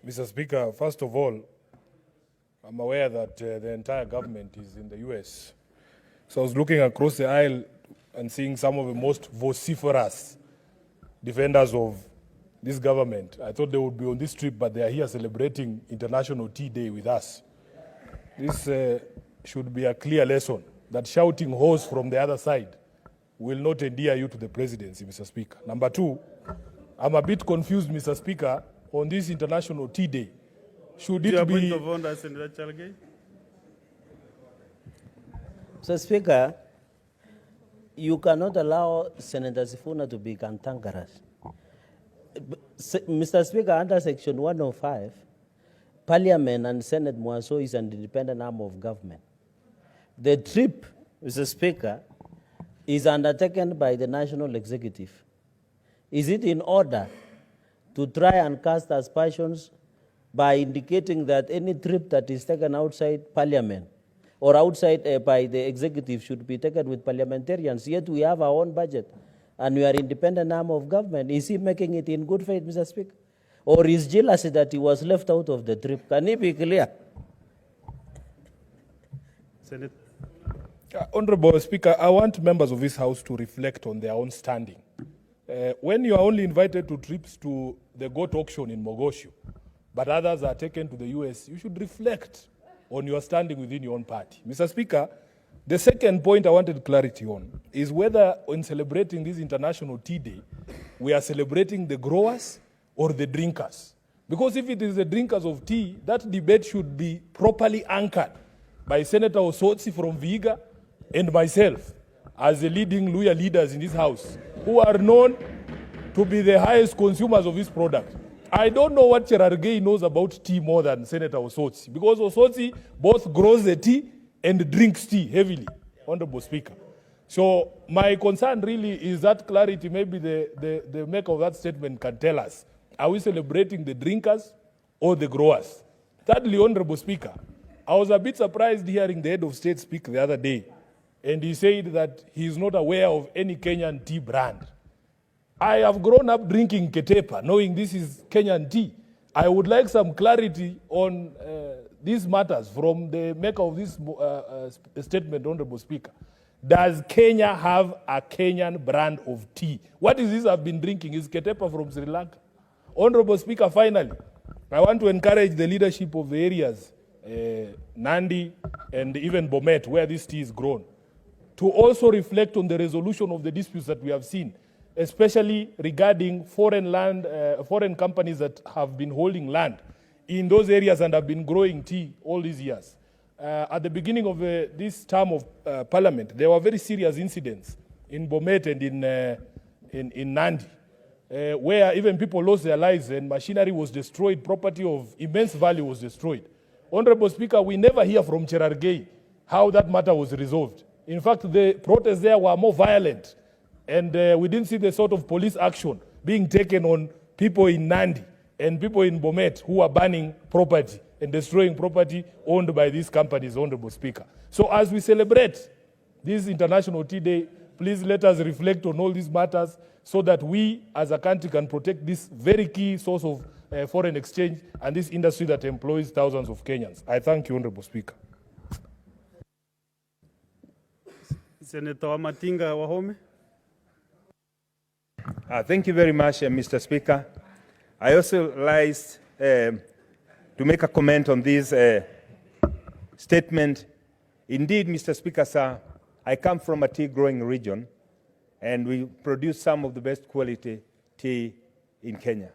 Mr. Speaker, first of all, I'm aware that the entire government is in the US. So I was looking across the aisle and seeing some of the most vociferous defenders of this government. I thought they would be on this trip, but they are here celebrating International Tea Day with us. This should be a clear lesson that shouting hoes from the other side will not endear you to the presidency, Mr. Speaker. Number two, I'm a bit confused, Mr. Speaker, on this International Tea Day. Should it be... Point of order, Senator Chalgay. Mr. Speaker, you cannot allow Senator Sifuna to be cantankerous. Mr. Speaker, under Section 105, Parliament and Senate Mwaso is an independent arm of government. The trip, Mr. Speaker, is undertaken by the National Executive. Is it in order to try and cast aspersions by indicating that any trip that is taken outside Parliament or outside by the Executive should be taken with parliamentarians? Yet we have our own budget and we are independent arm of government. Is he making it in good faith, Mr. Speaker? Or is jealousy that he was left out of the trip? Can he be clear? Senate. Honorable Speaker, I want members of this House to reflect on their own standing. When you are only invited to trips to the goat auction in Mogosho, but others are taken to the US, you should reflect on your standing within your own party. Mr. Speaker, the second point I wanted clarity on is whether in celebrating this International Tea Day, we are celebrating the growers or the drinkers. Because if it is the drinkers of tea, that debate should be properly anchored by Senator Osotsi from Vihiga and myself as the leading Luya leaders in this House, who are known to be the highest consumers of this product. I don't know what Cherargei knows about tea more than Senator Osotsi, because Osotsi both grows the tea and drinks tea heavily, Honorable Speaker. So my concern really is that clarity. Maybe the maker of that statement can tell us, are we celebrating the drinkers or the growers? Thirdly, Honorable Speaker, I was a bit surprised hearing the head of state speak the other day, and he said that he is not aware of any Kenyan tea brand. I have grown up drinking Ketepa, knowing this is Kenyan tea. I would like some clarity on these matters from the maker of this statement, Honorable Speaker. Does Kenya have a Kenyan brand of tea? What is this I've been drinking? Is Ketepa from Sri Lanka? Honorable Speaker, finally, I want to encourage the leadership of the areas, Nandi and even Bomet, where this tea is grown, to also reflect on the resolution of the disputes that we have seen, especially regarding foreign companies that have been holding land in those areas and have been growing tea all these years. At the beginning of this term of Parliament, there were very serious incidents in Bomet and in Nandi, where even people lost their lives and machinery was destroyed, property of immense value was destroyed. Honorable Speaker, we never hear from Cherargei how that matter was resolved. In fact, the protests there were more violent, and we didn't see the sort of police action being taken on people in Nandi and people in Bomet who are burning property and destroying property owned by these companies, Honorable Speaker. So as we celebrate this International Tea Day, please let us reflect on all these matters so that we as a country can protect this very key source of foreign exchange and this industry that employs thousands of Kenyans. I thank you, Honorable Speaker. Senator Wamatinga Wahome. Thank you very much, Mr. Speaker. I also like to make a comment on this statement. Indeed, Mr. Speaker, sir, I come from a tea-growing region, and we produce some of the best quality tea in Kenya.